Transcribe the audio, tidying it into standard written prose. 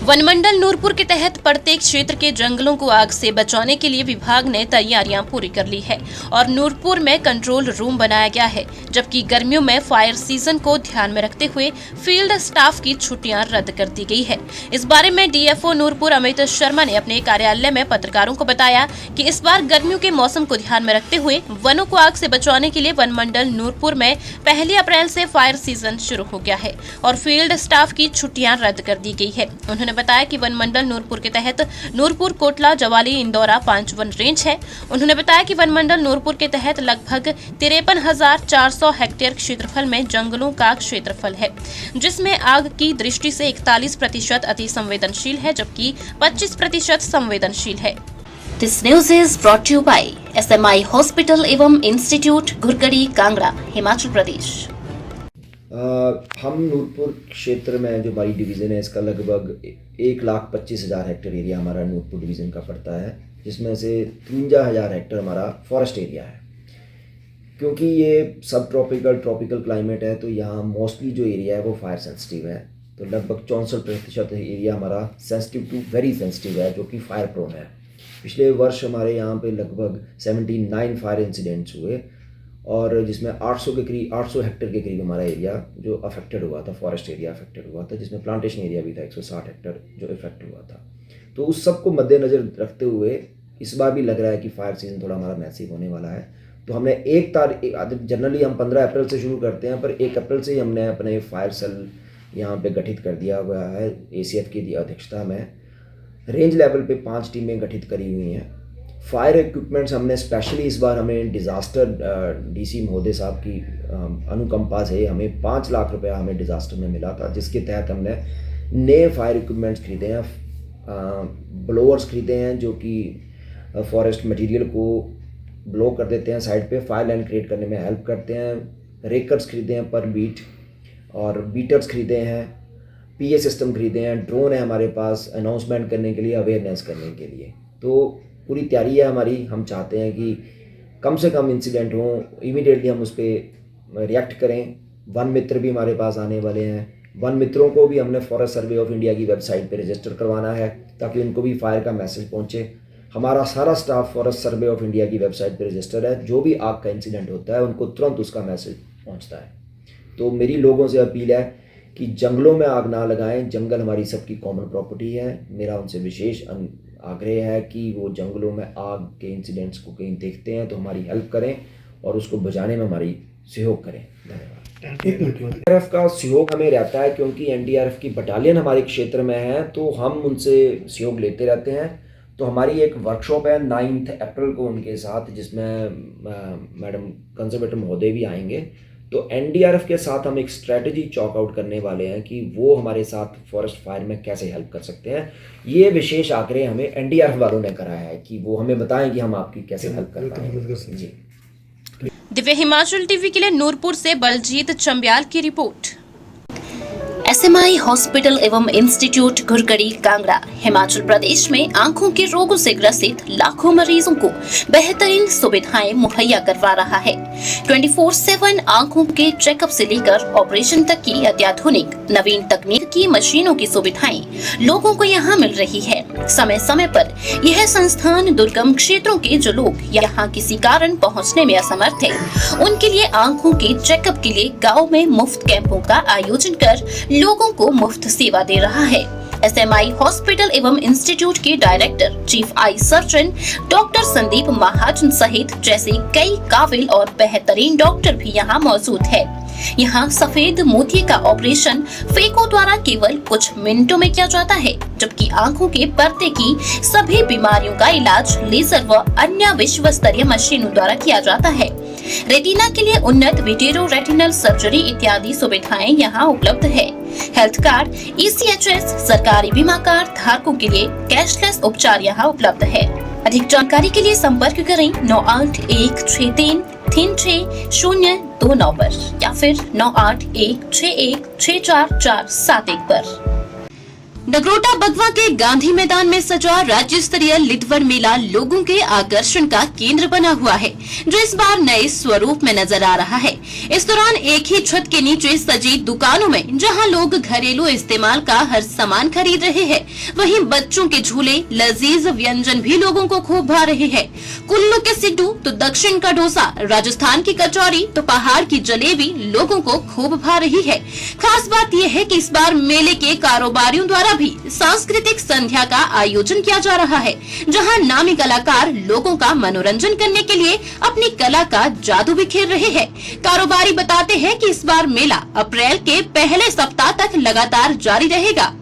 वनमंडल नूरपुर के तहत प्रत्येक क्षेत्र के जंगलों को आग से बचाने के लिए विभाग ने तैयारियां पूरी कर ली है और नूरपुर में कंट्रोल रूम बनाया गया है, जबकि गर्मियों में फायर सीजन को ध्यान में रखते हुए फील्ड स्टाफ की छुट्टियां रद्द कर दी गई है। इस बारे में डीएफओ नूरपुर अमित शर्मा ने अपने कार्यालय में पत्रकारों को बताया कि इस बार गर्मियों के मौसम को ध्यान में रखते हुए वनों को आग से बचाने के लिए वनमंडल नूरपुर में 1 अप्रैल से फायर सीजन शुरू हो गया है और फील्ड स्टाफ की छुट्टियां रद्द कर दी गई है। उन्होंने बताया कि वनमंडल नूरपुर के तहत नूरपुर, कोटला, जवाली, इंदौरा 5 वन रेंज है। उन्होंने बताया कि वनमंडल नूरपुर के तहत लगभग 53,400 हेक्टेयर क्षेत्रफल में जंगलों का क्षेत्रफल है, जिसमें आग की दृष्टि से 41% अति संवेदनशील है, जबकि 25% संवेदनशील है। This news is brought to you by SMI hospital एवं इंस्टीट्यूट, घुरकड़ी, कांगड़ा, हिमाचल प्रदेश। हम नूरपुर क्षेत्र में जो हमारी डिवीज़न है, इसका लगभग 1,25,000 हेक्टेयर एरिया हमारा नूरपुर डिवीज़न का पड़ता है, जिसमें से 53,000 हेक्टेयर हमारा फॉरेस्ट एरिया है। क्योंकि ये सब ट्रॉपिकल क्लाइमेट है, तो यहाँ मोस्टली जो एरिया है वो फायर सेंसिटिव है। तो लगभग 64% एरिया हमारा सेंसिटिव टू वेरी सेंसिटिव है, जो कि फायर प्रोन है। पिछले वर्ष हमारे यहाँ पे लगभग 79 फायर इंसिडेंट्स हुए और जिसमें 800 हेक्टेयर के करीब हमारा एरिया जो अफेक्टेड हुआ था, फॉरेस्ट एरिया अफेक्टेड हुआ था, जिसमें प्लांटेशन एरिया भी था 160 हेक्टेयर जो इफेक्ट हुआ था। तो उस सब को मद्देनज़र रखते हुए इस बार भी लग रहा है कि फायर सीज़न थोड़ा हमारा मैसिव होने वाला है। तो हमने जनरली हम 15 अप्रैल से शुरू करते हैं, पर 1 अप्रैल से ही हमने अपने फायर सेल यहाँ पे गठित कर दिया हुआ है। ACF की अध्यक्षता में रेंज लेवल पे 5 टीमें गठित करी हुई हैं। फायर इक्विपमेंट्स हमने स्पेशली इस बार हमें डिज़ास्टर DC महोदय साहब की अनुकंपा से हमें 5 लाख रुपया हमें डिज़ास्टर में मिला था, जिसके तहत हमने नए फायर इक्विपमेंट्स खरीदे हैं। ब्लोअर्स खरीदे हैं जो कि फॉरेस्ट मटेरियल को ब्लो कर देते हैं साइड पे, फायर लाइन क्रिएट करने में हेल्प करते हैं। रेकर्स खरीदे हैं पर बीट, और बीटर्स खरीदे हैं, PA सिस्टम खरीदे हैं, ड्रोन है हमारे पास अनाउंसमेंट करने के लिए, अवेयरनेस करने के लिए। तो पूरी तैयारी है हमारी। हम चाहते हैं कि कम से कम इंसिडेंट हों, इमीडिएटली हम उस पर रिएक्ट करें। वन मित्र भी हमारे पास आने वाले हैं। वन मित्रों को भी हमने फॉरेस्ट सर्वे ऑफ इंडिया की वेबसाइट पे रजिस्टर करवाना है, ताकि उनको भी फायर का मैसेज पहुंचे। हमारा सारा staff forest survey of India की वेबसाइट पे रजिस्टर है। जो भी आग का इंसिडेंट होता है उनको तुरंत उसका मैसेज पहुँचता है। तो मेरी लोगों से अपील है कि जंगलों में आग ना लगाएं। जंगल हमारी सबकी कॉमन प्रॉपर्टी है। मेरा उनसे विशेष आग्रह है कि वो जंगलों में आग के इंसिडेंट्स को कहीं देखते हैं तो हमारी हेल्प करें और उसको बुझाने में हमारी सहयोग करें। धन्यवाद। NDRF का सहयोग हमें रहता है, क्योंकि NDRF की बटालियन हमारे क्षेत्र में है, तो हम उनसे सहयोग लेते रहते हैं। तो हमारी एक वर्कशॉप है 9 अप्रैल को उनके साथ, जिसमें मैडम कंजर्वेटर महोदय भी आएंगे। तो NDRF के साथ हम एक स्ट्रेटजी चॉक आउट करने वाले हैं कि वो हमारे साथ फॉरेस्ट फायर में कैसे हेल्प कर सकते हैं। ये विशेष आग्रह हमें NDRF वालों ने कराया है कि वो हमें बताएं कि हम आपकी कैसे हेल्प कर पाएंगे। जी। दिव्य हिमाचल टीवी के लिए नूरपुर से बलजीत चंब्याल की रिपोर्ट। SMI हॉस्पिटल एवं इंस्टीट्यूट, घुरकड़ी, कांगड़ा, हिमाचल प्रदेश में आंखों के रोगों से ग्रसित लाखों मरीजों को बेहतरीन सुविधाएं मुहैया करवा रहा है। 24/7 आंखों के चेकअप से लेकर ऑपरेशन तक की अत्याधुनिक नवीन तकनीक की मशीनों की सुविधाएं लोगों को यहां मिल रही है। समय समय पर यह संस्थान दुर्गम क्षेत्रों के जो लोग यहां किसी कारण पहुंचने में असमर्थ है, उनके लिए आंखों के चेकअप के लिए गाँव में मुफ्त कैंपों का आयोजन कर लोगों को मुफ्त सेवा दे रहा है। SMI हॉस्पिटल एवं इंस्टीट्यूट के director, chief eye surgeon doctor Sandeep Mahajan सहित जैसे कई काबिल और बेहतरीन डॉक्टर भी यहाँ मौजूद है। यहाँ सफेद मोतिये का ऑपरेशन फेको द्वारा केवल कुछ मिनटों में किया जाता है, जबकि आंखों के पर्दे की सभी बीमारियों का इलाज लेजर व अन्य विश्व स्तरीय मशीनों द्वारा किया जाता है। रेटिना के लिए उन्नत विटेरो रेटिनल सर्जरी इत्यादि सुविधाएं यहाँ उपलब्ध है। हेल्थ कार्ड, ECHS, सरकारी बीमा कार्ड धारकों के लिए कैशलेस उपचार यहाँ उपलब्ध है। अधिक जानकारी के लिए संपर्क करें 9813636029 पर या फिर 9816164471 पर। नगरोटा बगवा के गांधी मैदान में सजा राज्य स्तरीय लिटवर मेला लोगों के आकर्षण का केंद्र बना हुआ है, जो इस बार नए स्वरूप में नजर आ रहा है। इस दौरान एक ही छत के नीचे सजी दुकानों में जहां लोग घरेलू इस्तेमाल का हर सामान खरीद रहे हैं, वहीं बच्चों के झूले, लजीज व्यंजन भी लोगों को खूब भा रहे हैं। कुल्लू के सिड्डू तो दक्षिण का डोसा, राजस्थान की कचौरी तो पहाड़ की जलेबी लोगों को खूब भा रही है। खास बात यह है कि इस बार मेले के कारोबारियों द्वारा भी सांस्कृतिक संध्या का आयोजन किया जा रहा है, जहां नामी कलाकार लोगों का मनोरंजन करने के लिए अपनी कला का जादू बिखेर रहे हैं। कारोबारी बताते हैं कि इस बार मेला अप्रैल के पहले सप्ताह तक लगातार जारी रहेगा।